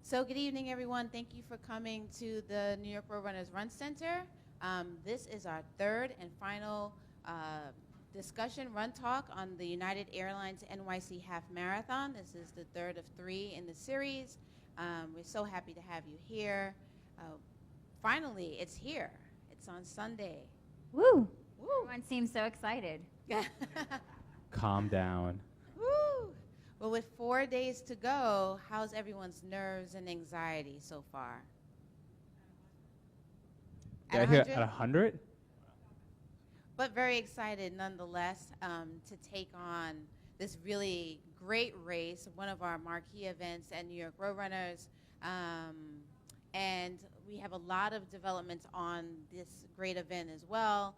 So good evening, everyone. Thank you for coming to the New York Roadrunners Run Center. This is our third and final discussion run talk on the United Airlines NYC Half Marathon. This is the third of 3 in the series. We're so happy to have you here. Finally, it's here. It's on Sunday. Woo! Woo! Everyone seems so excited. Calm down. Woo! Well, with 4 days to go, how's everyone's nerves and anxiety so far? Did I hear at 100? But very excited nonetheless to take on this really great race, one of our marquee events at New York Roadrunners. And we have a lot of developments on this great event as well.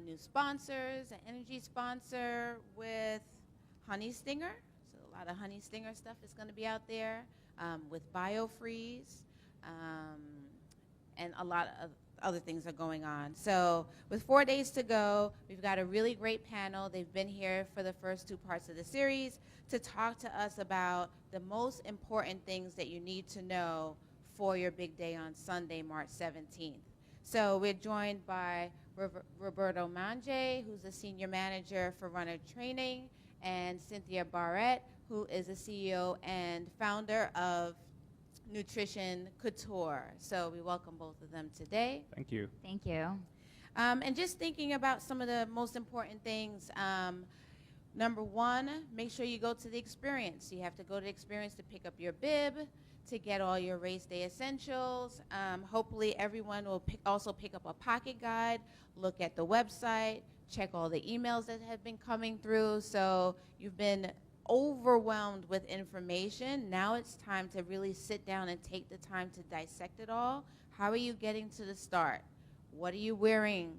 New sponsors, an energy sponsor with Honey Stinger. So a lot of Honey Stinger stuff is going to be out there with BioFreeze and a lot of other things are going on. So with 4 days to go, we've got a really great panel. They've been here for the first 2 parts of the series to talk to us about the most important things that you need to know for your big day on Sunday, March 17th. So we're joined by Roberto Mange, who's the Senior Manager for Runner Training, and Cynthia Barrett, who is the CEO and founder of Nutrition Couture. So we welcome both of them today. Thank you. Thank you. And just thinking about some of the most important things, number 1, make sure you go to the experience. You have to go to the experience to pick up your bib, to get all your race day essentials. Hopefully everyone will also pick up a pocket guide, look at the website, check all the emails that have been coming through. So you've been overwhelmed with information. Now it's time to really sit down and take the time to dissect it all. How are you getting to the start? What are you wearing?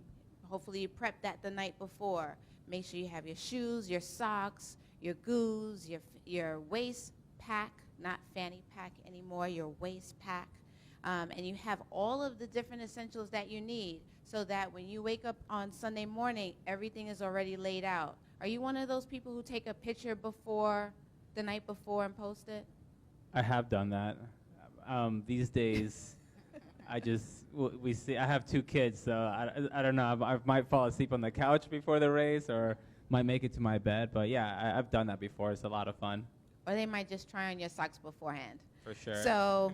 Hopefully you prepped that the night before. Make sure you have your shoes, your socks, your goos, your waist pack, not fanny pack anymore, your waist pack. And you have all of the different essentials that you need so that when you wake up on Sunday morning, everything is already laid out. Are you one of those people who take a picture before, the night before, and post it? I have done that. These days, I have 2 kids, so I don't know. I might fall asleep on the couch before the race or might make it to my bed. But yeah, I've done that before. It's a lot of fun. Or they might just try on your socks beforehand. For sure. So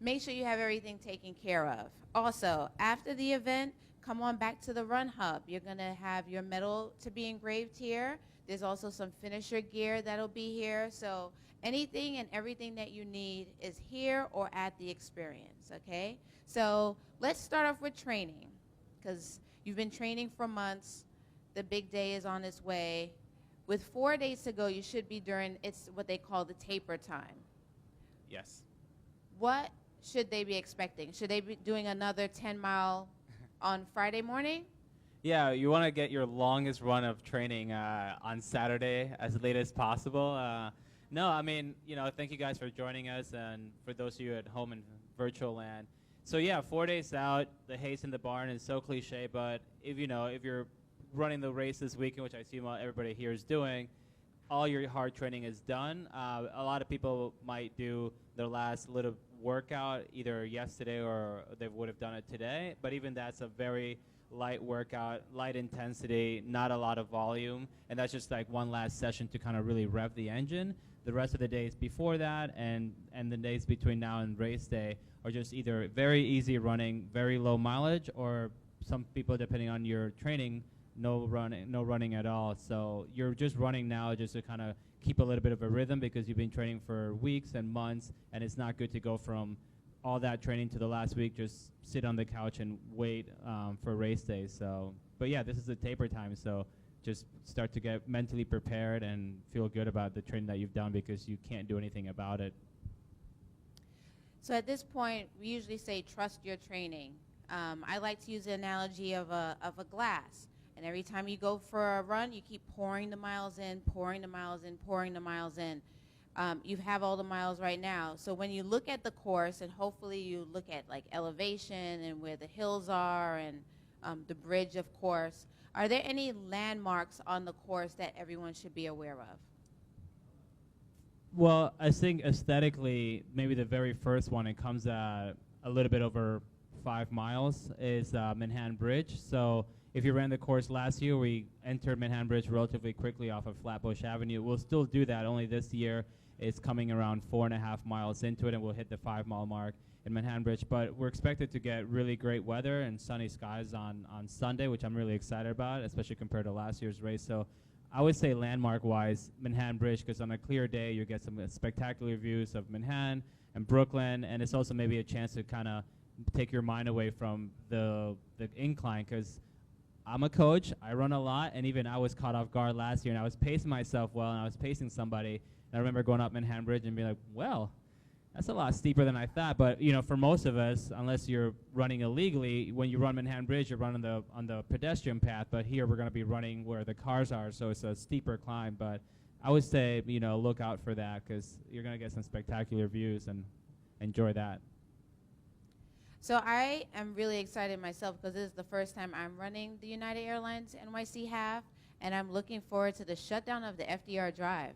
make sure you have everything taken care of. Also, after the event, come on back to the Run Hub. You're going to have your medal to be engraved here. There's also some finisher gear that'll be here. So anything and everything that you need is here or at the experience, okay? So let's start off with training, because you've been training for months. The big day is on its way. With 4 days to go, you should be it's what they call the taper time. Yes. What should they be expecting? Should they be doing another 10-mile on Friday morning? Yeah, you want to get your longest run of training on Saturday as late as possible. No, I mean, thank you guys for joining us, and for those of you at home in virtual land. So yeah, 4 days out, the haze in the barn is so cliche, but if you're running the race this weekend, which I assume everybody here is doing, all your hard training is done. A lot of people might do their last little workout either yesterday or they would have done it today, but even that's a very light workout, light intensity, not a lot of volume, and that's just like one last session to kind of really rev the engine. The rest of the days before that and the days between now and race day are just either very easy running, very low mileage, or some people, depending on your training, no running at all. So you're just running now just to kind of keep a little bit of a rhythm, because you've been training for weeks and months, and it's not good to go from all that training to the last week, just sit on the couch and wait for race day. So, but yeah, this is the taper time, so just start to get mentally prepared and feel good about the training that you've done, because you can't do anything about it. So at this point, we usually say trust your training. I like to use the analogy of a glass. And every time you go for a run, you keep pouring the miles in, pouring the miles in, pouring the miles in. You have all the miles right now. So when you look at the course, and hopefully you look at like elevation and where the hills are and the bridge, of course, are there any landmarks on the course that everyone should be aware of? Well, I think aesthetically, maybe the very first one, it comes at a little bit over 5 miles, is Manhattan Bridge. So if you ran the course last year, we entered Manhattan Bridge relatively quickly off of Flatbush Avenue. We'll still do that, only this year it's coming around 4.5 miles into it, and we'll hit the 5-mile mark in Manhattan Bridge. But we're expected to get really great weather and sunny skies on Sunday, which I'm really excited about, especially compared to last year's race. So I would say landmark-wise, Manhattan Bridge, because on a clear day, you get some spectacular views of Manhattan and Brooklyn, and it's also maybe a chance to kind of take your mind away from the incline, because I'm a coach, I run a lot, and even I was caught off guard last year, and I was pacing myself well, and I was pacing somebody, and I remember going up Manhattan Bridge and being like, well, that's a lot steeper than I thought. But you know, for most of us, unless you're running illegally, when you run Manhattan Bridge, you're running on the pedestrian path. But here we're going to be running where the cars are, so it's a steeper climb. But I would say, you know, look out for that, because you're going to get some spectacular views and enjoy that. So I am really excited myself because this is the first time I'm running the United Airlines NYC half, and I'm looking forward to the shutdown of the FDR Drive.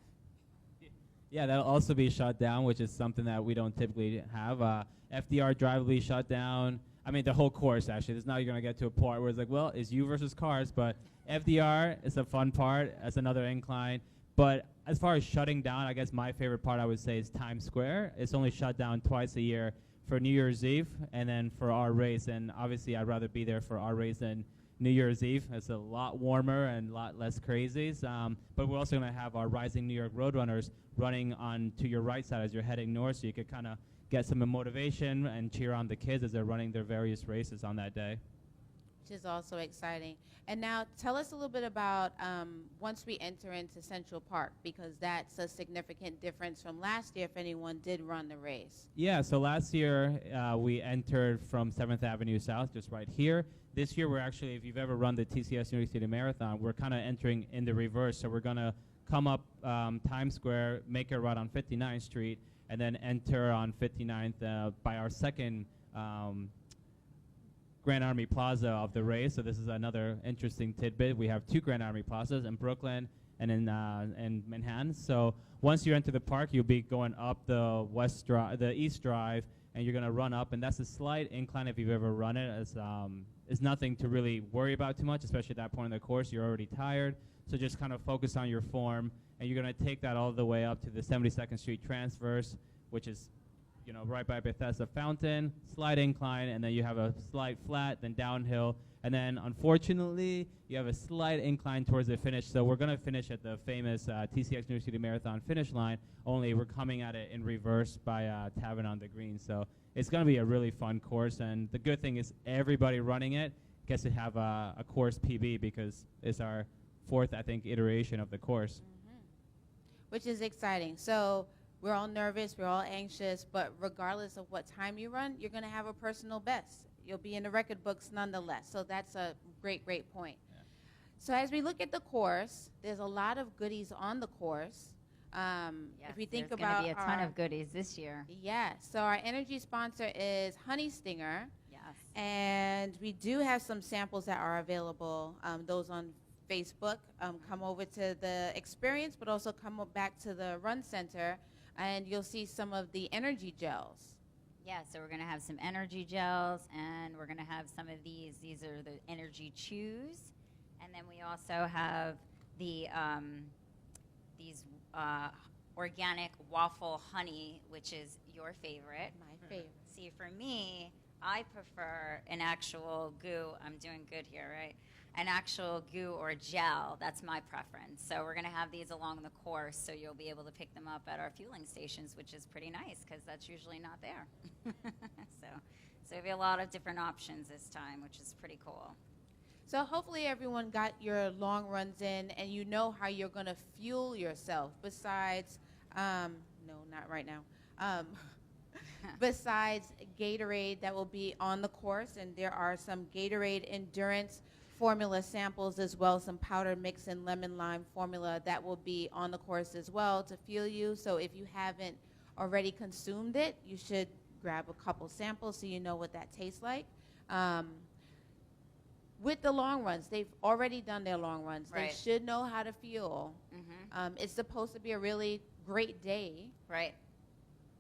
Yeah, that'll also be shut down, which is something that we don't typically have. FDR Drive will be shut down. I mean, the whole course, actually. There's now you're going to get to a part where it's like, well, it's you versus cars, but FDR is a fun part. That's another incline. But as far as shutting down, I guess my favorite part I would say is Times Square. It's only shut down twice a year for New Year's Eve and then for our race. And obviously, I'd rather be there for our race than New Year's Eve. It's a lot warmer and a lot less crazies. But we're also going to have our Rising New York Roadrunners running on to your right side as you're heading north, so you could kind of get some motivation and cheer on the kids as they're running their various races on that day. Which is also exciting. And now tell us a little bit about once we enter into Central Park, because that's a significant difference from last year if anyone did run the race. Yeah, so last year we entered from 7th Avenue South, just right here. This year we're actually, if you've ever run the TCS New York City Marathon, we're kind of entering in the reverse. So we're going to come up Times Square, make a run on 59th Street, and then enter on 59th by our second Grand Army Plaza of the race. So this is another interesting tidbit. We have 2 Grand Army Plazas in Brooklyn and in Manhattan. So once you enter the park, you'll be going up the East Drive, and you're going to run up, and that's a slight incline if you've ever run it. It's nothing to really worry about too much, especially at that point in the course. You're already tired, so just kind of focus on your form, and you're going to take that all the way up to the 72nd Street Transverse, which is, you know, right by Bethesda Fountain, slight incline, and then you have a slight flat, then downhill, and then unfortunately you have a slight incline towards the finish. So we're going to finish at the famous TCX New York City Marathon finish line, only we're coming at it in reverse by Tavern on the Green. So it's going to be a really fun course, and the good thing is everybody running it gets to have a course PB, because it's our 4th, I think, iteration of the course. Mm-hmm. Which is exciting. So we're all nervous, we're all anxious, but regardless of what time you run, you're going to have a personal best. You'll be in the record books nonetheless. So that's a great, great point. Yeah. So as we look at the course, there's a lot of goodies on the course. Yes, if we think there's about going to be a ton of goodies this year. Yeah. So our energy sponsor is Honey Stinger. Yes. And we do have some samples that are available. Those on Facebook. Come over to the experience, but also come back to the Run Center, and you'll see some of the energy gels. Yeah, so we're going to have some energy gels, and we're going to have some of these. These are the energy chews. And then we also have the these organic waffle honey, which is your favorite. My favorite. See, for me, I prefer an actual goo. I'm doing good here, right? An actual goo or gel. That's my preference. So we're going to have these along the course, so you'll be able to pick them up at our fueling stations, which is pretty nice because that's usually not there. So we have a lot of different options this time, which is pretty cool. So hopefully everyone got your long runs in, and you know how you're going to fuel yourself besides, no, not right now, besides Gatorade that will be on the course, and there are some Gatorade Endurance formula samples as well, some powder mix and lemon lime formula that will be on the course as well to fuel you. So if you haven't already consumed it, you should grab a couple samples so you know what that tastes like. with the long runs, they've already done their long runs. Right. They should know how to fuel. It's supposed to be a really great day. Right.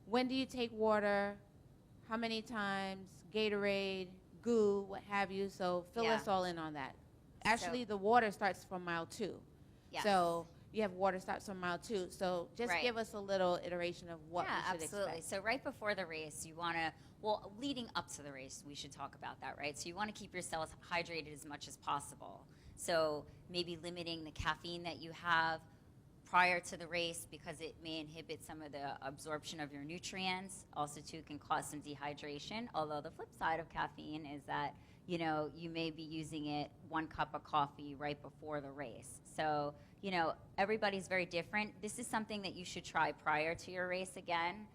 When do you take water? How many times? Gatorade, goo, what have you. So fill Yeah. us all in on that. Actually, the water starts from mile 2. Yes. So you have water starts from mile 2. So just Right. give us a little iteration of what we should absolutely. expect. So right before the race, you want to, well, leading up to the race, we should talk about that, right? So you want to keep yourself hydrated as much as possible. So maybe limiting the caffeine that you have prior to the race because it may inhibit some of the absorption of your nutrients. Also, too, can cause some dehydration. Although the flip side of caffeine is that, you know, you may be using it 1 cup of coffee right before the race. So, you know, everybody's very different. This is something that you should try prior to your race again,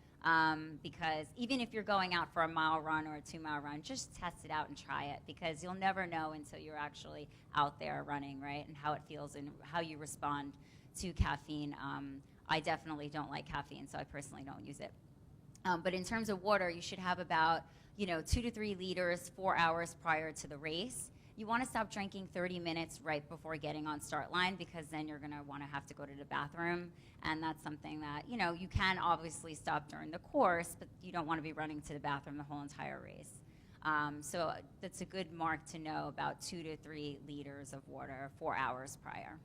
because even if you're going out for a mile run or a 2-mile run, just test it out and try it, because you'll never know until you're actually out there running, right, and how it feels and how you respond to caffeine. I definitely don't like caffeine, so I personally don't use it. But in terms of water, you should have about, you know, 2 to 3 liters 4 hours prior to the race. You want to stop drinking 30 minutes right before getting on start line, because then you're going to want to have to go to the bathroom, and that's something that, you know, you can obviously stop during the course, but you don't want to be running to the bathroom the whole entire race. So that's a good mark to know, about 2 to 3 liters of water 4 hours prior.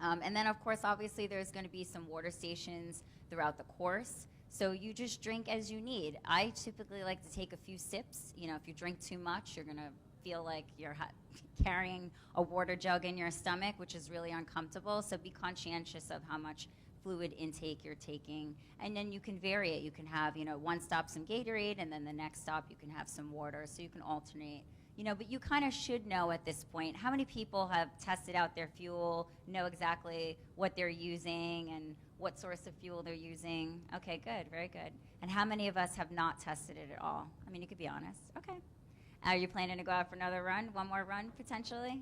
And then, of course, obviously, there's going to be some water stations throughout the course. So you just drink as you need. I typically like to take a few sips. You know, if you drink too much, you're going to feel like you're carrying a water jug in your stomach, which is really uncomfortable. So be conscientious of how much fluid intake you're taking. And then you can vary it. You can have, you know, one stop some Gatorade, and then the next stop you can have some water. So you can alternate. You know, but you kind of should know at this point how many people have tested out their fuel, know exactly what they're using and what source of fuel they're using. Okay, good, very good. And how many of us have not tested it at all? I mean, you could be honest. Okay. Are you planning to go out for another run, one more run potentially?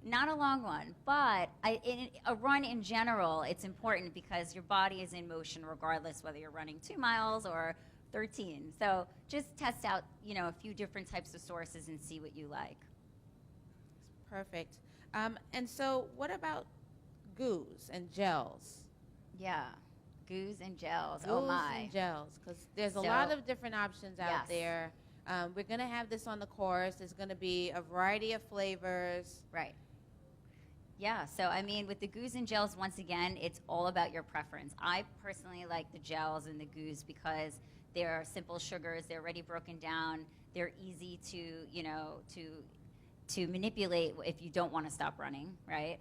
Not a long one, but in a run in general, it's important because your body is in motion regardless whether you're running 2 miles or 13. So just test out, you know, a few different types of sources and see what you like. Perfect. And so what about goos and gels? Yeah, goos and gels. Goos Oh my. and gels, because there's a So- lot of different options out Yes. there. We're going to have this on the course. There's going to be a variety of flavors. Right. Yeah, so I mean, with the goos and gels, once again, it's all about your preference. I personally like the gels and the goos because they're simple sugars. They're already broken down. They're easy to, you know, to manipulate if you don't want to stop running, right?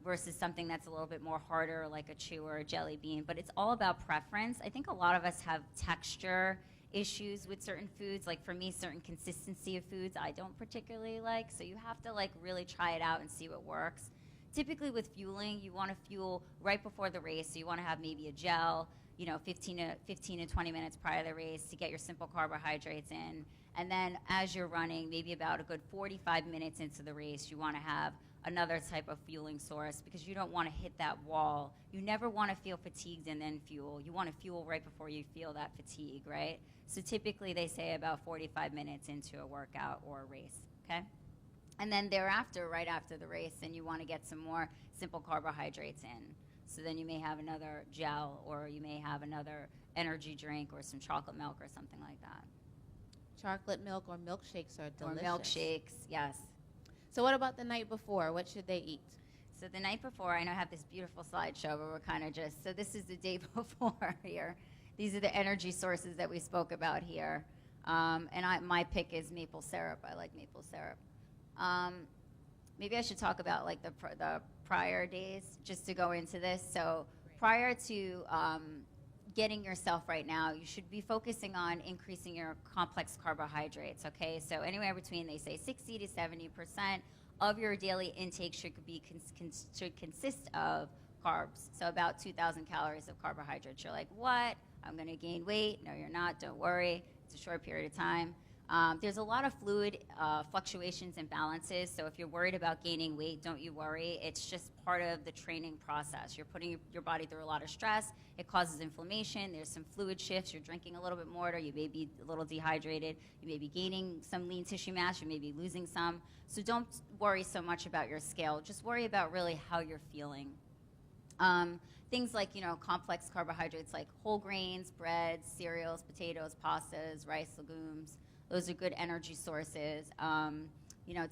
Versus something that's a little bit more harder, like a chew or a jelly bean. But it's all about preference. I think a lot of us have texture issues with certain foods. Like for me, certain consistency of foods I don't particularly like. So you have to like really try it out and see what works. Typically with fueling, you want to fuel right before the race. So you want to have maybe a gel, you know, 15 to 20 minutes prior to the race to get your simple carbohydrates in. And then as you're running, maybe about a good 45 minutes into the race, you want to have another type of fueling source because you don't want to hit that wall. You never want to feel fatigued and then fuel. You want to fuel right before you feel that fatigue, right? So typically they say about 45 minutes into a workout or a race, okay? And then thereafter, right after the race, then you want to get some more simple carbohydrates in. So then you may have another gel or you may have another energy drink or some chocolate milk or something like that. Chocolate milk or milkshakes are delicious. Or milkshakes, yes. So what about the night before? What should they eat? So the night before, I know I have this beautiful slideshow where we're kind of just, so this is the day before here. These are the energy sources that we spoke about here. And my pick is maple syrup. I like maple syrup. Maybe I should talk about like the prior days just to go into this. So prior to getting yourself right now, you should be focusing on increasing your complex carbohydrates, okay? So anywhere between, they say, 60 to 70% of your daily intake should consist of carbs. So about 2,000 calories of carbohydrates. You're like, what? I'm going to gain weight. No, you're not. Don't worry. It's a short period of time. There's a lot of fluid fluctuations and balances, so if you're worried about gaining weight, don't you worry. It's just part of the training process. You're putting your body through a lot of stress. It causes inflammation. There's some fluid shifts. You're drinking a little bit more, or you may be a little dehydrated. You may be gaining some lean tissue mass. You may be losing some. So don't worry so much about your scale. Just worry about really how you're feeling. Things like, complex carbohydrates like whole grains, breads, cereals, potatoes, pastas, rice, legumes. Those are good energy sources.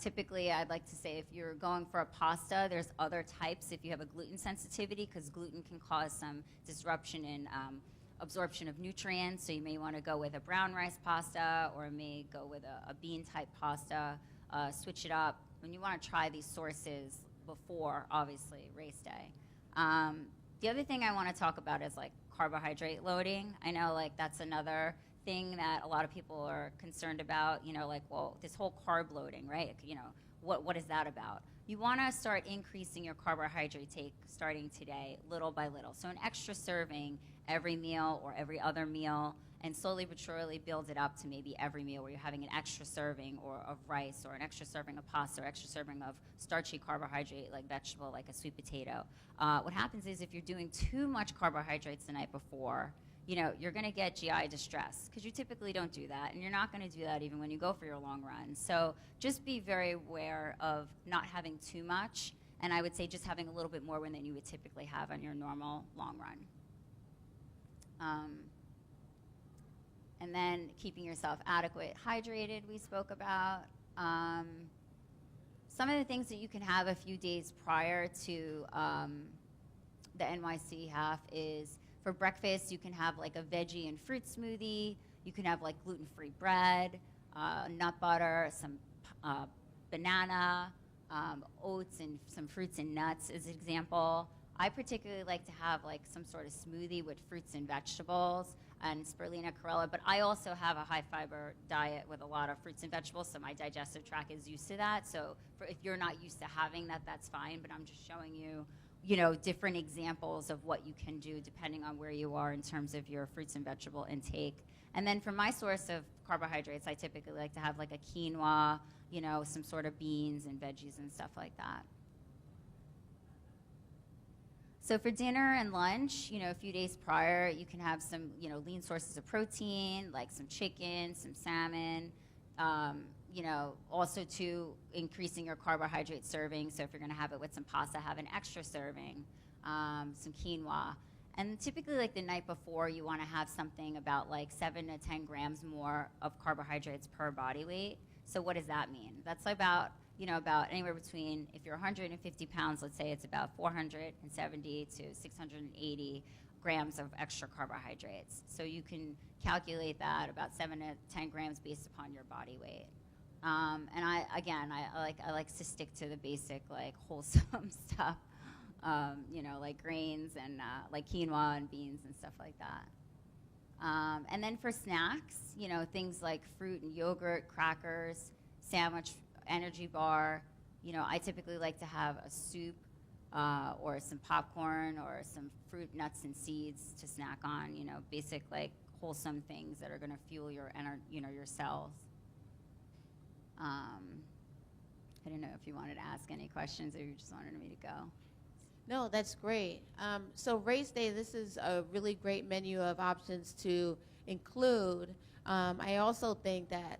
Typically I'd like to say if you're going for a pasta, there's other types if you have a gluten sensitivity, because gluten can cause some disruption in absorption of nutrients. So you may want to go with a brown rice pasta, or may go with a bean type pasta, switch it up. When you want to try these sources before, obviously, race day. The other thing I want to talk about is like carbohydrate loading. I know that's another thing that a lot of people are concerned about, well, this whole carb loading, right? What is that about? You want to start increasing your carbohydrate take starting today, little by little. So an extra serving every meal or every other meal, and slowly but surely build it up to maybe every meal where you're having an extra serving of rice, or an extra serving of pasta, or extra serving of starchy carbohydrate like vegetable, like a sweet potato. What happens is if you're doing too much carbohydrates the night before, you're going to get GI distress, because you typically don't do that, and you're not going to do that even when you go for your long run. So just be very aware of not having too much, and I would say just having a little bit more than you would typically have on your normal long run. And then keeping yourself adequate hydrated, we spoke about. Some of the things that you can have a few days prior to the NYC half is, for breakfast, you can have like a veggie and fruit smoothie. You can have like gluten-free bread, nut butter, some banana, oats, and some fruits and nuts as an example. I particularly like to have like some sort of smoothie with fruits and vegetables and spirulina, chlorella, but I also have a high fiber diet with a lot of fruits and vegetables, so my digestive tract is used to that. So if you're not used to having that, that's fine, but I'm just showing you, different examples of what you can do depending on where you are in terms of your fruits and vegetable intake. And then for my source of carbohydrates, I typically like to have like a quinoa, some sort of beans and veggies and stuff like that. So for dinner and lunch, a few days prior, you can have some, lean sources of protein, like some chicken, some salmon, also to increasing your carbohydrate serving. So if you're going to have it with some pasta, have an extra serving, some quinoa. And typically, like the night before, you want to have something about like 7 to 10 grams more of carbohydrates per body weight. So what does that mean? That's about anywhere between, if you're 150 pounds, let's say it's about 470 to 680 grams of extra carbohydrates. So you can calculate that about 7 to 10 grams based upon your body weight. And I like to stick to the basic, like wholesome stuff, like grains and like quinoa and beans and stuff like that. And then for snacks, things like fruit and yogurt, crackers, sandwich, energy bar. I typically like to have a soup or some popcorn or some fruit, nuts, and seeds to snack on. Basic like wholesome things that are going to fuel your your cells. I don't know if you wanted to ask any questions or you just wanted me to go. No, that's great. So race day, this is a really great menu of options to include. I also think that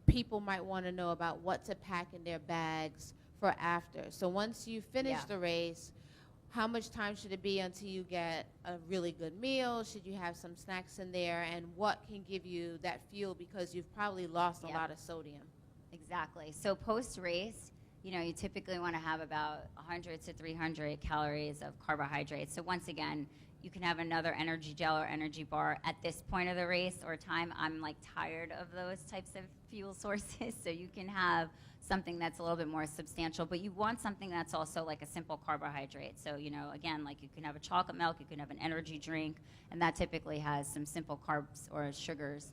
people might want to know about what to pack in their bags for after. So once you finish the race, how much time should it be until you get a really good meal? Should you have some snacks in there? And what can give you that fuel, because you've probably lost a lot of sodium? Exactly. So post-race, you typically want to have about 100 to 300 calories of carbohydrates. So once again, you can have another energy gel or energy bar at this point of the race or time. I'm like tired of those types of fuel sources. So you can have something that's a little bit more substantial, but you want something that's also like a simple carbohydrate. So, again, like you can have a chocolate milk, you can have an energy drink, and that typically has some simple carbs or sugars.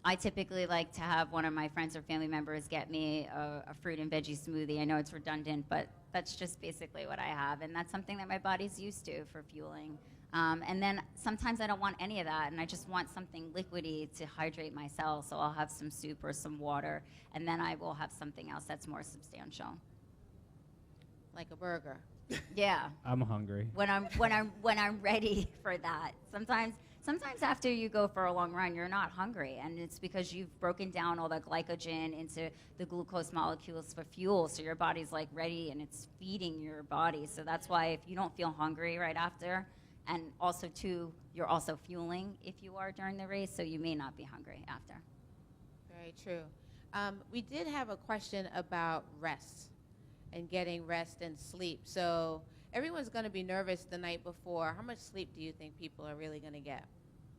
I typically like to have one of my friends or family members get me a fruit and veggie smoothie. I know it's redundant, but that's just basically what I have, and that's something that my body's used to for fueling. And then sometimes I don't want any of that, and I just want something liquidy to hydrate myself. So I'll have some soup or some water, and then I will have something else that's more substantial. Like a burger. Yeah. I'm hungry. When I'm ready for that. Sometimes after you go for a long run, you're not hungry, and it's because you've broken down all the glycogen into the glucose molecules for fuel, so your body's like ready and it's feeding your body. So that's why if you don't feel hungry right after, and also too, you're also fueling if you are during the race, so you may not be hungry after. Very true. We did have a question about rest and getting rest and sleep. So everyone's going to be nervous the night before. How much sleep do you think people are really going to get?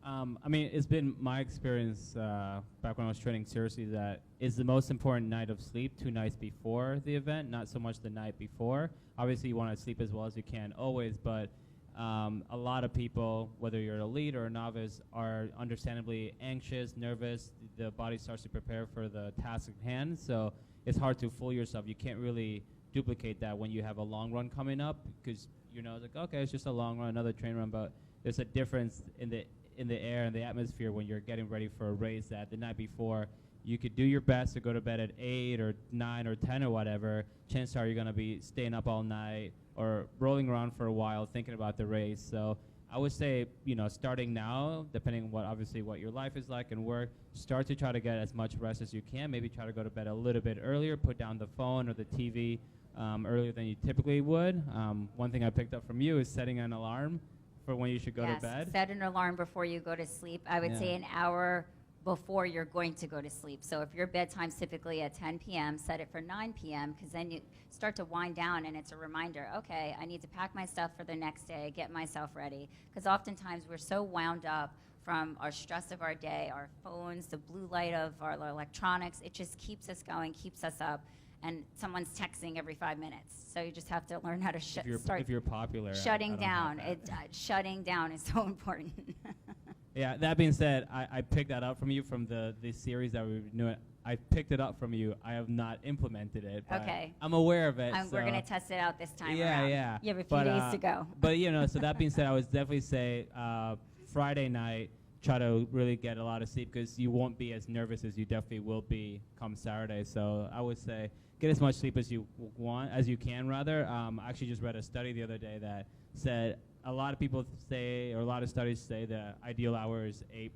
I mean, it's been my experience back when I was training seriously that it's the most important night of sleep 2 nights before the event, not so much the night before. Obviously, you want to sleep as well as you can always, but a lot of people, whether you're an elite or a novice, are understandably anxious, nervous. The body starts to prepare for the task at hand, so it's hard to fool yourself. You can't really duplicate that when you have a long run coming up, because you know, it's like, okay, it's just a long run, another train run, but there's a difference in the air and the atmosphere when you're getting ready for a race that the night before you could do your best to go to bed at 8 or 9 or 10 or whatever. Chances are you're going to be staying up all night or rolling around for a while thinking about the race. So I would say, you know, starting now, depending on what your life is like and work, start to try to get as much rest as you can. Maybe try to go to bed a little bit earlier, put down the phone or the TV earlier than you typically would. One thing I picked up from you is setting an alarm for when you should go to bed. Set an alarm before you go to sleep. I would say an hour before you're going to go to sleep. So if your bedtime's typically at 10 p.m., set it for 9 p.m. because then you start to wind down and it's a reminder, okay, I need to pack my stuff for the next day, get myself ready. Because oftentimes we're so wound up from our stress of our day, our phones, the blue light of our electronics. It just keeps us going, keeps us up. And someone's texting every 5 minutes. So you just have to learn how to start if you're popular, shutting down. Shutting down is so important. Yeah, that being said, I picked that up from you from the series that we knew it. I picked it up from you. I have not implemented it. But okay. I'm aware of it. We're going to test it out this time yeah, around. Yeah, You have a few days to go. But, you know, so that being said, I would definitely say Friday night, try to really get a lot of sleep because you won't be as nervous as you definitely will be come Saturday. So I would say get as much sleep as you can rather. I actually just read a study the other day that said a lot of people say, or a lot of studies say the ideal hour is 8+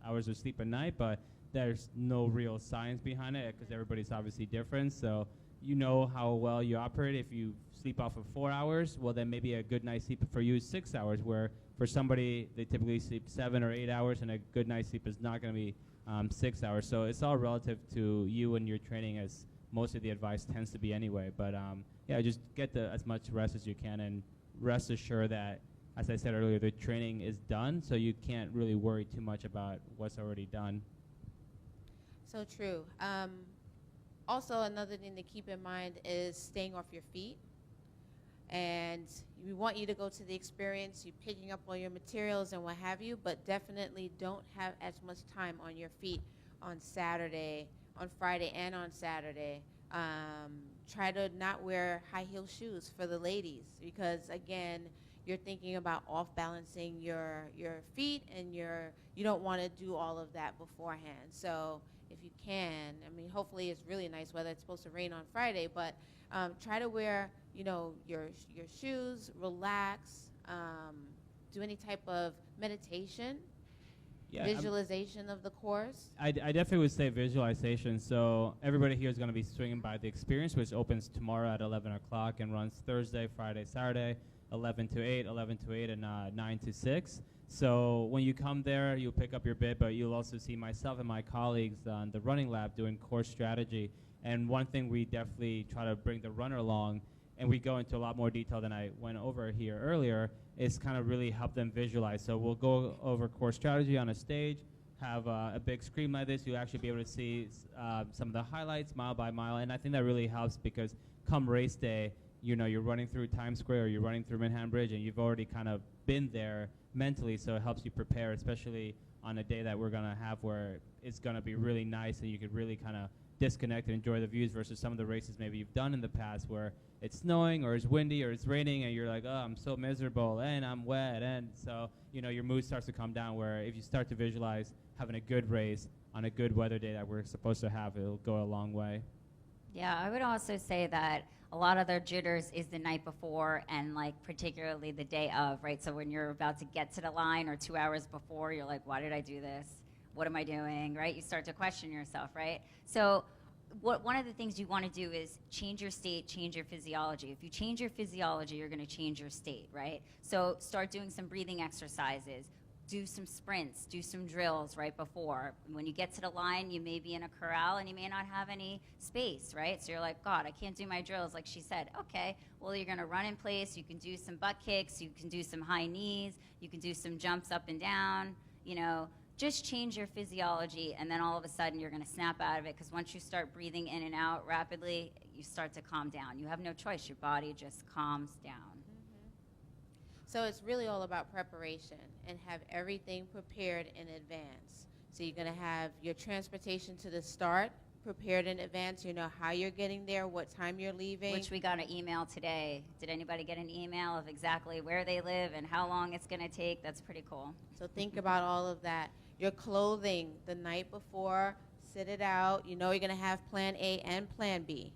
hours of sleep a night, but there's no real science behind it because everybody's obviously different. So you know how well you operate. If you sleep off of 4 hours, well then maybe a good night's sleep for you is 6 hours, where for somebody they typically sleep 7 or 8 hours and a good night's sleep is not going to be 6 hours. So it's all relative to you and your training, as most of the advice tends to be anyway. But yeah, just get as much rest as you can and rest assured that, as I said earlier, the training is done, so you can't really worry too much about what's already done. So true. Also, another thing to keep in mind is staying off your feet. And we want you to go to the experience, you picking up all your materials and what have you, but definitely don't have as much time on your feet on Saturday, on Friday and on Saturday. Try to not wear high heel shoes for the ladies because, again, you're thinking about off-balancing your feet and you don't want to do all of that beforehand. So if you can, I mean, hopefully it's really nice weather. It's supposed to rain on Friday, but try to wear, you know, your shoes, relax, do any type of meditation, visualization of the course. I definitely would say visualization. So everybody here is going to be swinging by the experience, which opens tomorrow at 11 o'clock and runs Thursday, Friday, Saturday, 11 to 8, and 9 to 6. So when you come there, you'll pick up your bib, but you'll also see myself and my colleagues on the running lab doing course strategy. And one thing we definitely try to bring the runner along, and we go into a lot more detail than I went over here earlier, is kind of really help them visualize. So we'll go over course strategy on a stage, have a big screen like this. You'll actually be able to see some of the highlights mile by mile, and I think that really helps because come race day, you know, you're running through Times Square or you're running through Manhattan Bridge and you've already kind of been there mentally, so it helps you prepare, especially on a day that we're going to have where it's going to be really nice and you could really kind of disconnect and enjoy the views versus some of the races maybe you've done in the past where it's snowing or it's windy or it's raining and you're like, oh, I'm so miserable and I'm wet. And so, your mood starts to come down, where if you start to visualize having a good race on a good weather day that we're supposed to have, it'll go a long way. Yeah, I would also say that a lot of their jitters is the night before and like particularly the day of, right? So when you're about to get to the line or 2 hours before, you're like, why did I do this? What am I doing, right? You start to question yourself, right? So one of the things you want to do is change your state, change your physiology. If you change your physiology, you're going to change your state, right? So start doing some breathing exercises. Do some sprints, do some drills right before. When you get to the line, you may be in a corral and you may not have any space, right? So you're like, God, I can't do my drills, like she said. Okay, well, you're gonna run in place, you can do some butt kicks, you can do some high knees, you can do some jumps up and down, just change your physiology, and then all of a sudden you're gonna snap out of it, because once you start breathing in and out rapidly, you start to calm down. You have no choice, your body just calms down. So it's really all about preparation and have everything prepared in advance. So you're going to have your transportation to the start prepared in advance. You know how you're getting there, what time you're leaving. Which we got an email today. Did anybody get an email of exactly where they live and how long it's going to take? That's pretty cool. So think about all of that. Your clothing the night before, sit it out. You know you're going to have plan A and plan B.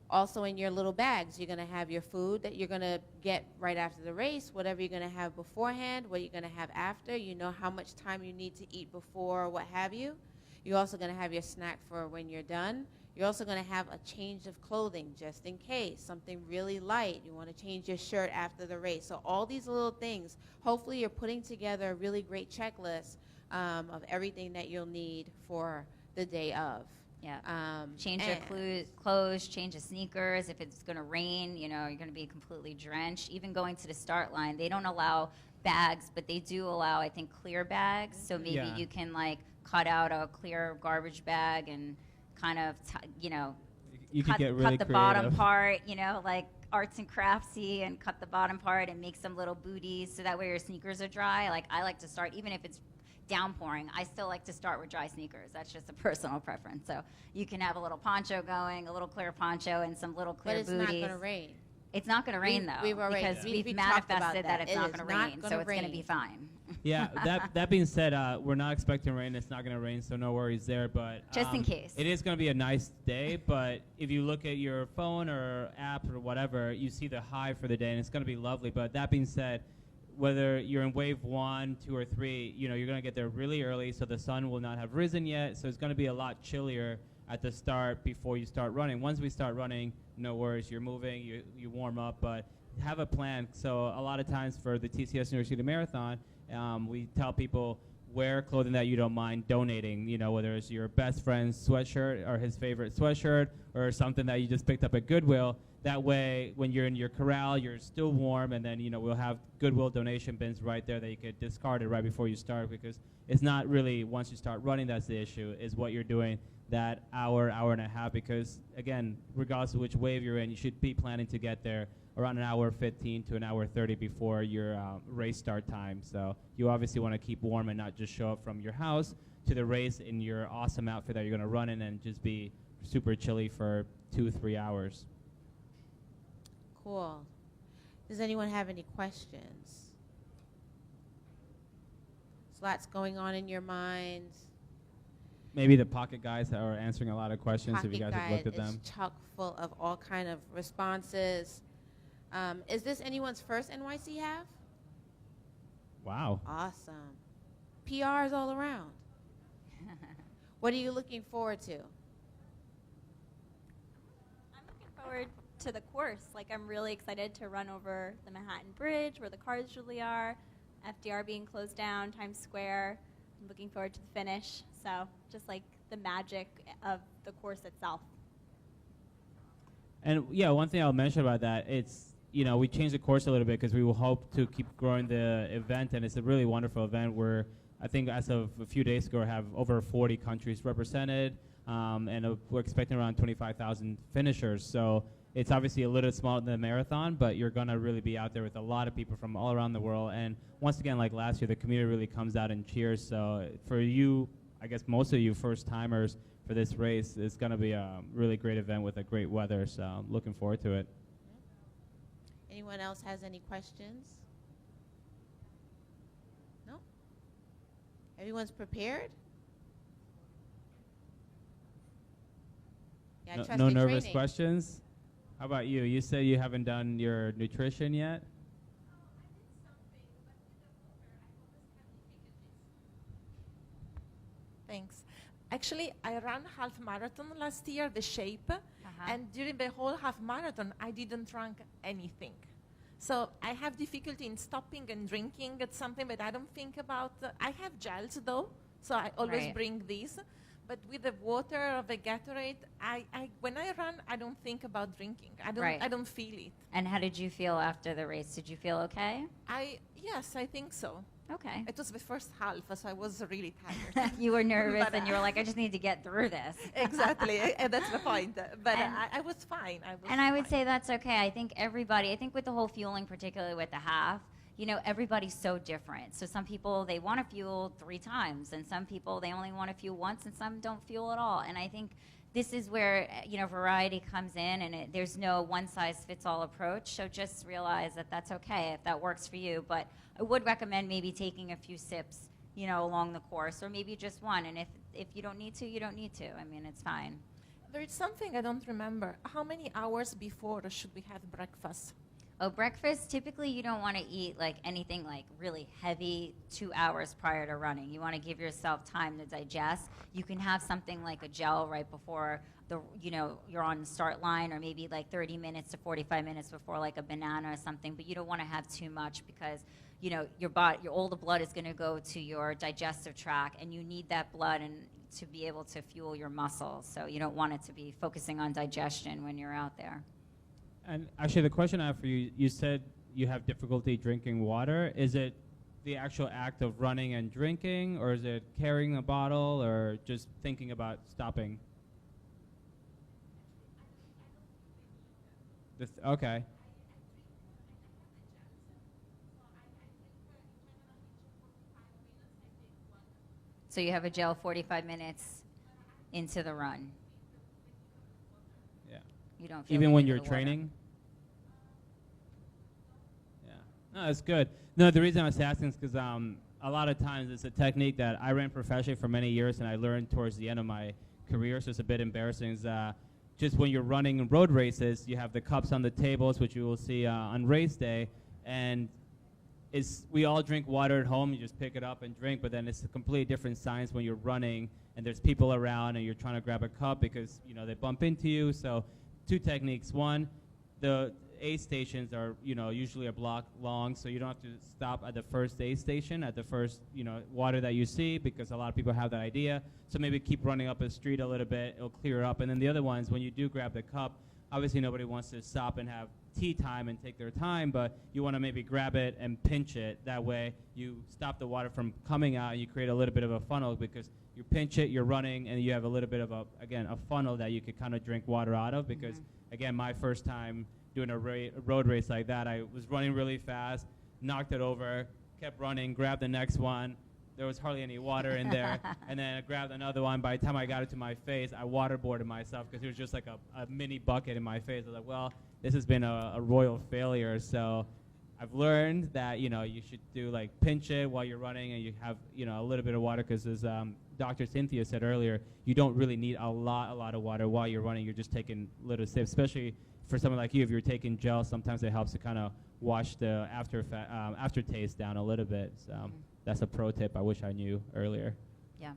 Also in your little bags, you're going to have your food that you're going to get right after the race, whatever you're going to have beforehand, what you're going to have after. You know how much time you need to eat before, what have you. You're also going to have your snack for when you're done. You're also going to have a change of clothing just in case, something really light. You want to change your shirt after the race. So all these little things, hopefully you're putting together a really great checklist of everything that you'll need for the day of. Yeah. Change your clothes, change your sneakers. If it's going to rain, you're going to be completely drenched. Even going to the start line, they don't allow bags, but they do allow, I think, clear bags. So maybe you can cut out a clear garbage bag and kind of, you cut the bottom part, like arts and craftsy, and cut the bottom part and make some little booties so that way your sneakers are dry. Like I like to start, even if it's downpouring, I still like to start with dry sneakers. That's just a personal preference. So you can have a little poncho going, a little clear poncho, and some little clear booties. But it's not going to rain. It's not going to rain, though, because we've manifested that it's not going to rain, so it's going to be fine. Yeah, that being said, we're not expecting rain. It's not going to rain, so no worries there. But just in case. It is going to be a nice day, but if you look at your phone or app or whatever, you see the high for the day, and it's going to be lovely. But that being said, whether you're in wave 1, 2, or 3, you're going to get there really early, so the sun will not have risen yet, so it's going to be a lot chillier at the start before you start running. Once we start running, no worries, you're moving, you warm up, but have a plan. So a lot of times for the TCS New York City Marathon, we tell people wear clothing that you don't mind donating, whether it's your best friend's sweatshirt or his favorite sweatshirt or something that you just picked up at Goodwill. That way, when you're in your corral, you're still warm, and then, we'll have Goodwill donation bins right there that you could discard it right before you start, because it's not really once you start running that's the issue, is what you're doing that hour and a half, because, again, regardless of which wave you're in, you should be planning to get there around an hour 15 to an hour 30 before your race start time. So you obviously want to keep warm and not just show up from your house to the race in your awesome outfit that you're going to run in and just be super chilly for 2-3 hours. Cool. Does anyone have any questions? There's lots going on in your mind. Maybe the pocket guys are answering a lot of questions if you guys have looked at them. It's chock full of all kind of responses. Is this anyone's first NYC half? Wow. Awesome. PRs all around. What are you looking forward to? I'm looking forward to the course. I'm really excited to run over the Manhattan Bridge where the cars usually are, FDR being closed down, Times Square. I'm looking forward to the finish. So just the magic of the course itself. And yeah, one thing I'll mention about that, it's, we changed the course a little bit because we will hope to keep growing the event, and it's a really wonderful event where I think as of a few days ago, we have over 40 countries represented, and we're expecting around 25,000 finishers. So it's obviously a little smaller than the marathon, but you're going to really be out there with a lot of people from all around the world. And once again, like last year, the community really comes out and cheers. So for you, I guess most of you first-timers, for this race. It's going to be a really great event with a great weather, so I'm looking forward to it. Anyone else has any questions? No? Everyone's prepared? Yeah, I trust No your nervous training. questions? How about you? You said you haven't done your nutrition yet? Thanks. Actually, I ran half marathon last year, the shape, and during the whole half marathon, I didn't drink anything. So I have difficulty in stopping and drinking. It's something that I don't think about. I have gels though, so I always Right. bring these. But with the water or the Gatorade, when I run, I don't think about drinking. Right. I don't feel it. And how did you feel after the race? Did you feel okay? Yes, I think so. Okay. It was the first half, so I was really tired. You were nervous But, and you were like, I just need to get through this. Exactly, and that's the point. But And- I was fine. I would say that's okay. I think with the whole fueling, particularly with the half, everybody's so different. So some people, they want to fuel 3 times, and some people, they only want to fuel once, and some don't fuel at all. And I think this is where, variety comes in, and there's no one-size-fits-all approach. So just realize that that's okay if that works for you. But I would recommend maybe taking a few sips, along the course, or maybe just one. And if you don't need to, you don't need to. I mean, it's fine. There is something I don't remember. How many hours before should we have breakfast? Oh, breakfast, typically you don't want to eat like anything like really heavy 2 hours prior to running. You want to give yourself time to digest. You can have something like a gel right before you're on the start line, or maybe like 30 minutes to 45 minutes before, like a banana or something, but you don't want to have too much because all the blood is going to go to your digestive tract, and you need that blood and to be able to fuel your muscles. So you don't want it to be focusing on digestion when you're out there. And actually, the question I have for you, you said you have difficulty drinking water. Is it the actual act of running and drinking, or is it carrying a bottle, or just thinking about stopping? Okay. So you have a gel 45 minutes into the run. Yeah. You don't feel Even the when need you're of the water. training? Yeah. No, that's good. No, the reason I was asking is because a lot of times it's a technique that I ran professionally for many years, and I learned towards the end of my career, so it's a bit embarrassing. Is just when you're running road races, you have the cups on the tables, which you will see on race day, and we all drink water at home. You just pick it up and drink, but then it's a completely different science when you're running and there's people around and you're trying to grab a cup because they bump into you. So 2 techniques. One, the aid stations are usually a block long, so you don't have to stop at the first aid station at the first water that you see, because a lot of people have that idea. So maybe keep running up a street a little bit, it'll clear up. And then the other ones, when you do grab the cup, obviously nobody wants to stop and have tea time and take their time, but you want to maybe grab it and pinch it. That way you stop the water from coming out, and you create a little bit of a funnel, because you pinch it, you're running, and you have a little bit of a funnel that you could kind of drink water out of. Because again, my first time doing a road race like that, I was running really fast, knocked it over, kept running, grabbed the next one. There was hardly any water in there. And then I grabbed another one. By the time I got it to my face, I waterboarded myself because it was just like a mini bucket in my face. I was like, well, this has been a royal failure. So I've learned that, you should do like pinch it while you're running, and you have, a little bit of water, because as Dr. Cynthia said earlier, you don't really need a lot of water while you're running. You're just taking little sips, especially for someone like you. If you're taking gel, sometimes it helps to kind of wash the aftertaste down a little bit. So that's a pro tip I wish I knew earlier. Yeah.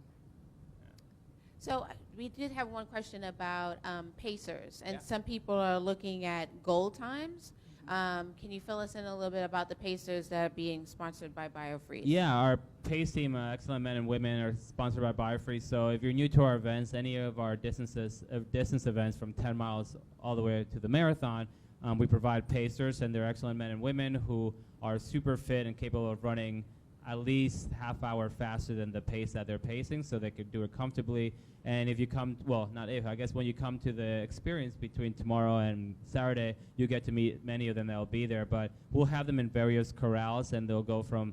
So we did have one question about pacers, and Yeah. some people are looking at goal times. Can you fill us in a little bit about the pacers that are being sponsored by BioFreeze? Yeah, our PACE team, Excellent Men and Women, are sponsored by BioFree. So if you're new to our events, any of our distance events from 10 miles all the way to the marathon, we provide pacers, and they're excellent men and women who are super fit and capable of running at least half hour faster than the pace that they're pacing, so they could do it comfortably. And if you come, well, not if, I guess when you come to the experience between tomorrow and Saturday, you get to meet many of them that will be there. But we'll have them in various corrals, and they'll go from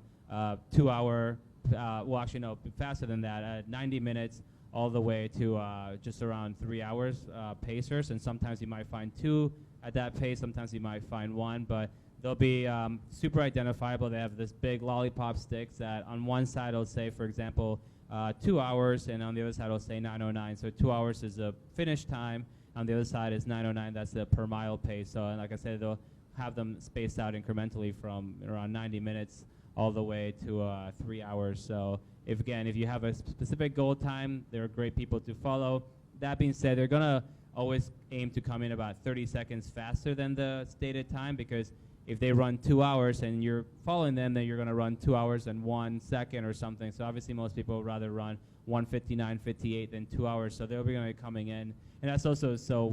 2 hour, well, actually, no, faster than that, 90 minutes, all the way to just around 3 hours pacers, and sometimes you might find 2 at that pace, sometimes you might find 1, but they'll be super identifiable. They have this big lollipop sticks that on one side it'll say, for example, 2 hours, and on the other side it'll say 9:09. So 2 hours is the finish time. On the other side is 9:09. That's the per mile pace. So, and like I said, they'll have them spaced out incrementally from around 90 minutes all the way to 3 hours. So if you have a specific goal time, they're great people to follow. That being said, they're gonna always aim to come in about 30 seconds faster than the stated time, because if they run 2 hours and you're following them, then you're gonna run 2 hours and 1 second or something. So obviously most people would rather run 1:59:58 than 2 hours. So they'll be gonna be coming in, and that's also so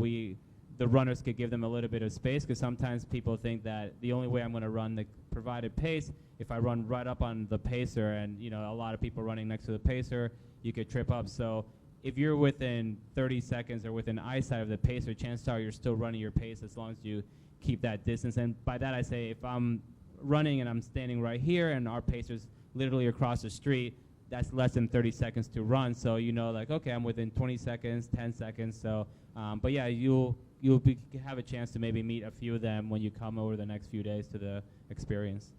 the runners could give them a little bit of space, because sometimes people think that the only way I'm going to run the provided pace, if I run right up on the pacer, and a lot of people running next to the pacer, you could trip up. So if you're within 30 seconds or within eyesight of the pacer, chances are you're still running your pace as long as you keep that distance. And by that I say, if I'm running and I'm standing right here and our pacer's literally across the street, that's less than 30 seconds to run. So like, okay, I'm within 20 seconds, 10 seconds. So, but yeah, you'll have a chance to maybe meet a few of them when you come over the next few days to the experience.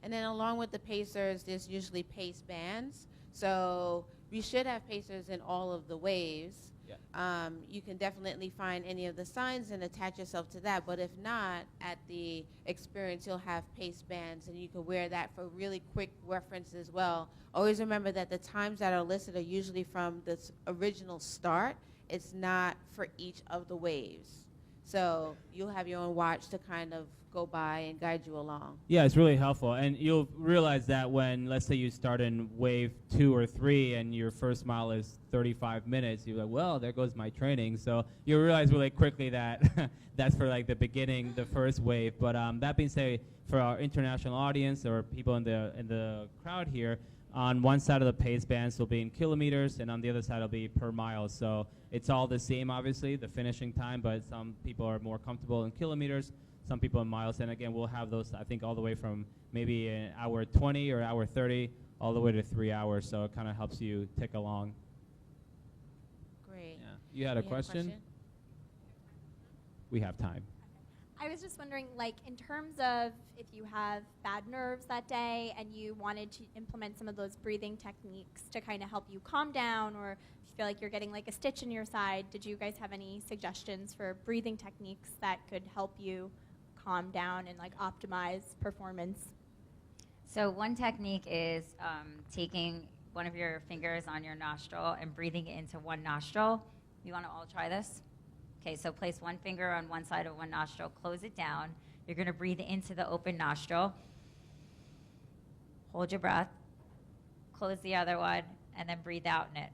And then along with the pacers, there's usually pace bands. So we should have pacers in all of the waves. Yeah. You can definitely find any of the signs and attach yourself to that. But if not, at the experience, you'll have pace bands, and you can wear that for really quick reference as well. Always remember that the times that are listed are usually from the original start. It's not for each of the waves. So you'll have your own watch to kind of go by and guide you along. Yeah, it's really helpful. And you'll realize that when, let's say you start in wave 2 or 3 and your first mile is 35 minutes, you're like, well, there goes my training. So you'll realize really quickly that that's for like the beginning, the first wave. But that being said, for our international audience or people in the crowd here, on one side of the pace bands will be in kilometers, and on the other side will be per mile. So it's all the same, obviously, the finishing time, but some people are more comfortable in kilometers, some people in miles. And again, we'll have those, I think, all the way from maybe an hour 20 or hour 30 all the way to 3 hours. So it kind of helps you tick along. Great. Yeah. You had a question? We have time. I was just wondering, in terms of if you have bad nerves that day and you wanted to implement some of those breathing techniques to kind of help you calm down, or if you feel like you're getting a stitch in your side, did you guys have any suggestions for breathing techniques that could help you calm down and optimize performance? So one technique is taking one of your fingers on your nostril and breathing it into one nostril. You want to all try this? Okay, so place one finger on one side of one nostril, close it down. You're going to breathe into the open nostril. Hold your breath. Close the other one, and then breathe out in it.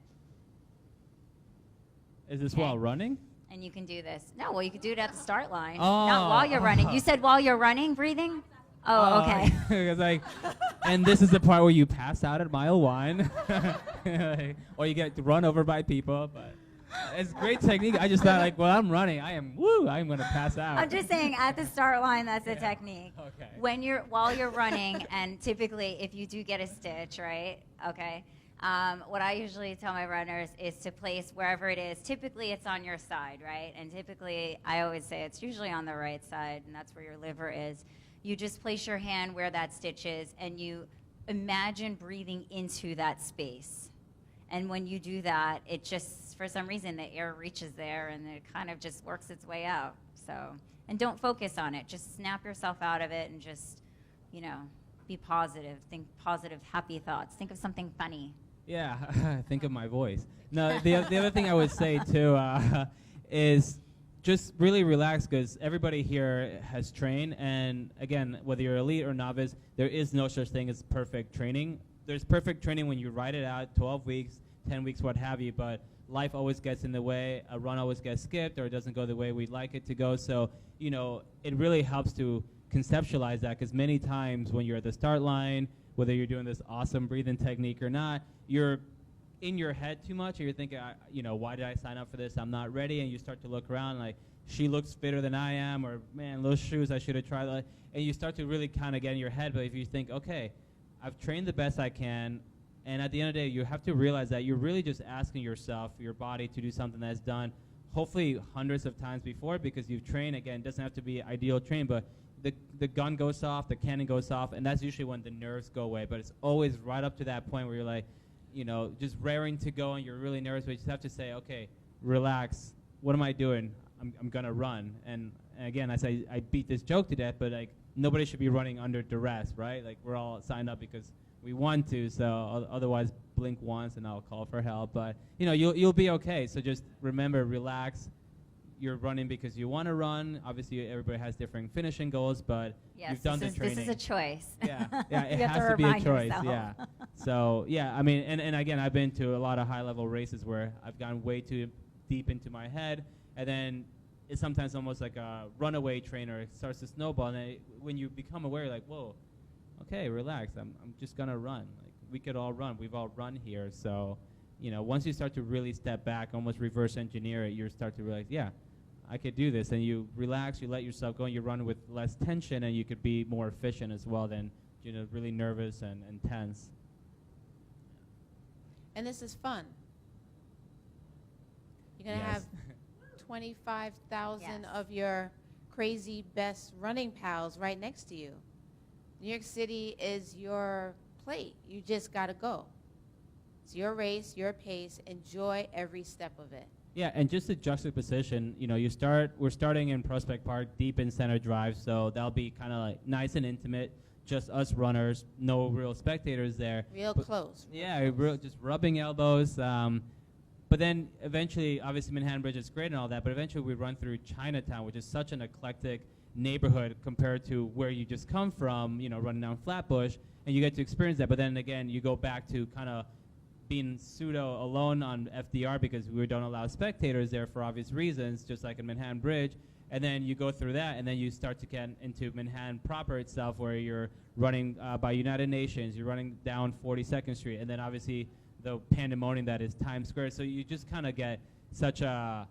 Is this while running? And you can do this. No, well, you could do it at the start line. Oh. Not while you're running. You said while you're running, breathing? Oh, okay. It's and this is the part where you pass out at mile 1. Or you get run over by people, but... It's great technique. I just thought, I'm running, I'm going to pass out. I'm just saying, at the start line, that's a technique. Okay. While you're running, and typically, if you do get a stitch, right? Okay. What I usually tell my runners is to place wherever it is. Typically, it's on your side, right? And typically, I always say it's usually on the right side, and that's where your liver is. You just place your hand where that stitch is, and you imagine breathing into that space. And when you do that, it just, for some reason, the air reaches there and it kind of just works its way out. So, and don't focus on it. Just snap yourself out of it and just, be positive. Think positive, happy thoughts. Think of something funny. Yeah, think of my voice. No, the other thing I would say, too, is just really relax, because everybody here has trained. And, again, whether you're elite or novice, there is no such thing as perfect training. There's perfect training when you ride it out, 12 weeks, 10 weeks, what have you, but life always gets in the way. A run always gets skipped, or it doesn't go the way we'd like it to go. So, it really helps to conceptualize that, because many times when you're at the start line, whether you're doing this awesome breathing technique or not, you're in your head too much, or you're thinking, why did I sign up for this? I'm not ready. And you start to look around like, she looks fitter than I am, or man, those shoes, I should have tried that. And you start to really kind of get in your head. But if you think, okay, I've trained the best I can, And at the end of the day, you have to realize that you're really just asking yourself, your body, to do something that's done hopefully hundreds of times before, because you've trained. Again, it doesn't have to be ideal train, but the gun goes off, the cannon goes off, and that's usually when the nerves go away. But it's always right up to that point where you're like, you know, just raring to go and you're really nervous, but you just have to say, okay, relax. What am I doing? I'm going to run. And again, I beat this joke to death, but like nobody should be running under duress, right? Like we're all signed up because we want to, so otherwise blink once and I'll call for help. But you know, you'll be okay. So just remember, relax. You're running because you want to run. Obviously, everybody has different finishing goals, but Yes, you've done the training. This is a choice. Yeah, it You have has to to be a remind choice. yourself. Yeah. So yeah, I mean, and again, I've been to a lot of high-level races where I've gone way too deep into my head, and then it's sometimes almost like a runaway trainer. It starts to snowball, and when you become aware, you're like, whoa, okay, relax. I'm just gonna run. Like we could all run. We've all run here. So, you know, once you start to really step back, almost reverse engineer it, you start to realize, yeah, I could do this. And you relax, you let yourself go, and you run with less tension, and you could be more efficient as well than, you know, really nervous and tense. And this is fun. You're going to Yes. have 25,000 Yes. of your crazy best running pals right next to you. New York City is your plate. You just got to go. It's your race, your pace. Enjoy every step of it. Yeah, and just the juxtaposition, you know, we're starting in Prospect Park, deep in Center Drive, so that'll be kind of like nice and intimate, just us runners, no real spectators there. Real But close. Yeah, just rubbing elbows. But then eventually, obviously Manhattan Bridge is great and all that, but eventually we run through Chinatown, which is such an eclectic neighborhood compared to where you just come from, you know, running down Flatbush, and you get to experience that. But then again, you go back to kind of being pseudo alone on FDR because we don't allow spectators there for obvious reasons, just like in Manhattan Bridge. And then you go through that, and then you start to get into Manhattan proper itself, where you're running by United Nations, you're running down 42nd Street, and then obviously the pandemonium that is Times Square. So you just kind of get such a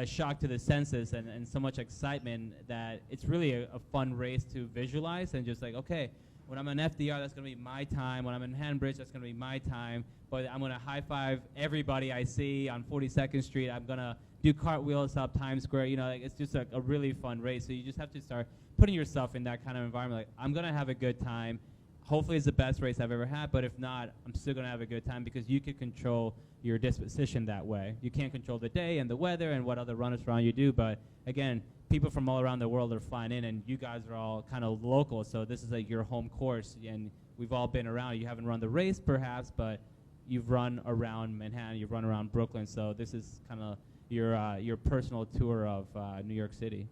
shock to the senses and so much excitement that it's really a fun race to visualize, and just like, okay, when I'm on FDR, that's going to be my time. When I'm in Manhattan Bridge, that's going to be my time. But I'm going to high-five everybody I see on 42nd Street. I'm going to do cartwheels up Times Square. You know, like, it's just a really fun race. So you just have to start putting yourself in that kind of environment. Like, I'm going to have a good time. Hopefully it's the best race I've ever had. But if not, I'm still going to have a good time because you can control your disposition that way. You can't control the day and the weather and what other runners around you do. But, again, people from all around the world are flying in, and you guys are all kind of local. So this is like your home course, and we've all been around. You haven't run the race, perhaps, but you've run around Manhattan, you've run around Brooklyn. So this is kind of your personal tour of New York City.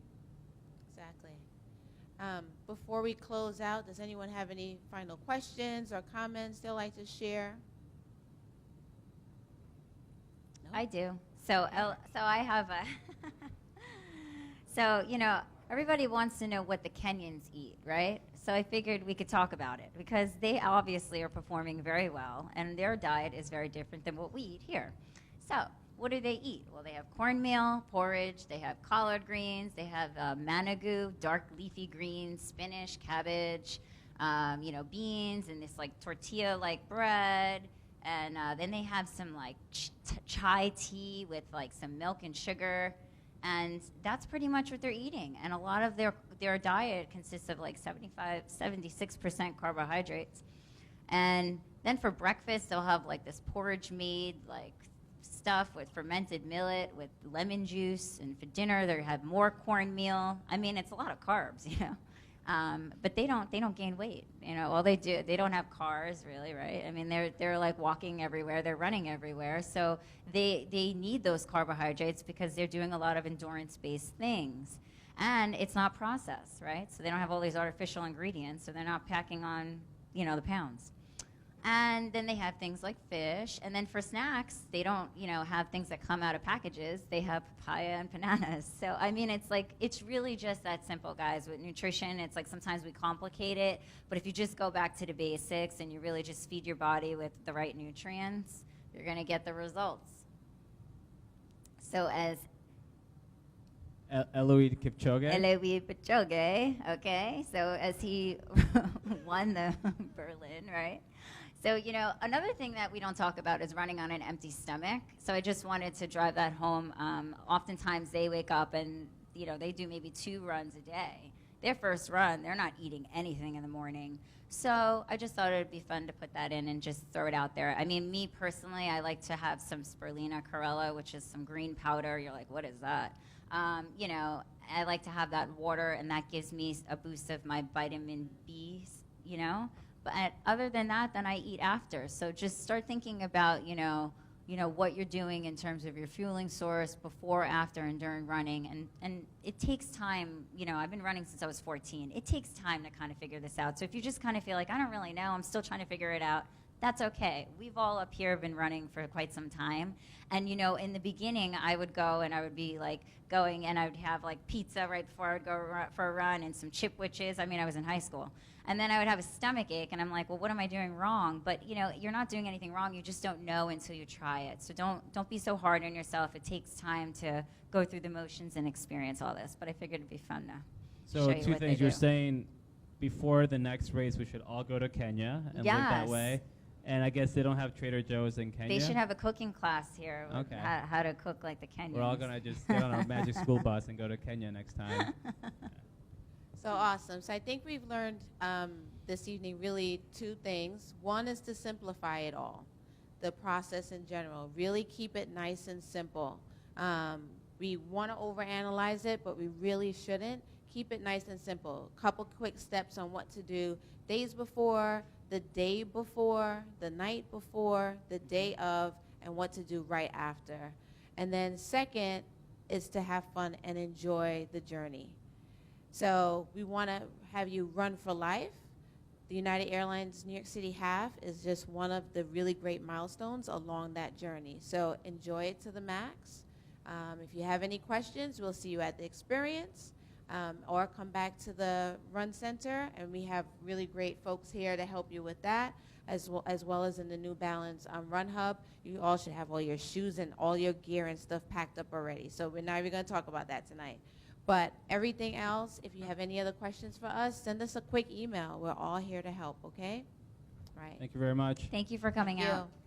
Exactly. Before we close out, does anyone have any final questions or comments they'd like to share? No? I do. So I have a. So, you know, everybody wants to know what the Kenyans eat, right? So I figured we could talk about it because they obviously are performing very well, and their diet is very different than what we eat here. So what do they eat? Well, they have cornmeal, porridge, they have collard greens, they have managu, dark leafy greens, spinach, cabbage, you know, beans, and this like tortilla-like bread. And then they have some like chai tea with like some milk and sugar. And that's pretty much what they're eating. And a lot of their diet consists of like 76% carbohydrates. And then for breakfast, they'll have like this porridge made like stuff with fermented millet with lemon juice. And for dinner, they have more cornmeal. I mean, it's a lot of carbs, you know. But they don't gain weight. You know, well, they do. They don't have cars, really, right? I mean, they're like walking everywhere. They're running everywhere. So they need those carbohydrates because they're doing a lot of endurance-based things. And it's not processed, right? So they don't have all these artificial ingredients, so they're not packing on, you know, the pounds. And then they have things like fish. And then for snacks, they don't, you know, have things that come out of packages. They have papaya and bananas. So, I mean, it's really just that simple, guys. With nutrition, it's like sometimes we complicate it. But if you just go back to the basics and you really just feed your body with the right nutrients, you're going to get the results. So as Eliud Kipchoge. Eliud Kipchoge, okay? So as he won the Berlin, right? So, you know, another thing that we don't talk about is running on an empty stomach. So I just wanted to drive that home. Oftentimes they wake up and, you know, they do maybe 2 runs a day. Their first run, they're not eating anything in the morning. So I just thought it would be fun to put that in and just throw it out there. I mean, me personally, I like to have some spirulina chlorella, which is some green powder. You're like, what is that? You know, I like to have that water, and that gives me a boost of my vitamin B, you know. But other than that, then I eat after. So just start thinking about, you know, what you're doing in terms of your fueling source before, after, and during running. And it takes time. You know, I've been running since I was 14. It takes time to kind of figure this out. So if you just kind of feel like, I don't really know, I'm still trying to figure it out, that's okay. We've all up here been running for quite some time. And, you know, in the beginning, I would go and I would be like going and I would have like pizza right before I would go for a run and some Chipwiches. I mean, I was in high school. And then I would have a stomach ache, and I'm like, well, what am I doing wrong? But, you know, you're not doing anything wrong. You just don't know until you try it. So don't be so hard on yourself. It takes time to go through the motions and experience all this. But I figured it'd be fun to So show you 2 what they things. You're do. saying before the next race, we should all go to Kenya and live that Yes. way. And I guess they don't have Trader Joe's in Kenya. They should have a cooking class here. With Okay. how to cook like the Kenyans. We're all going to just get on our magic school bus and go to Kenya next time. So awesome. So I think we've learned this evening really 2 things. One is to simplify it all, the process in general. Really keep it nice and simple. We want to overanalyze it, but we really shouldn't. Keep it nice and simple. Couple quick steps on what to do days before, the day before, the night before, the day of, and what to do right after. And then second is to have fun and enjoy the journey. So we want to have you run for life. The United Airlines New York City half is just one of the really great milestones along that journey. So enjoy it to the max. If you have any questions, we'll see you at the experience, or come back to the Run Center, and we have really great folks here to help you with that, as well as in the New Balance Run Hub. You all should have all your shoes and all your gear and stuff packed up already. So we're not even going to talk about that tonight. But everything else, if you have any other questions for us, send us a quick email. We're all here to help, okay? All right. Thank you very much. Thank you for coming Thank out. you.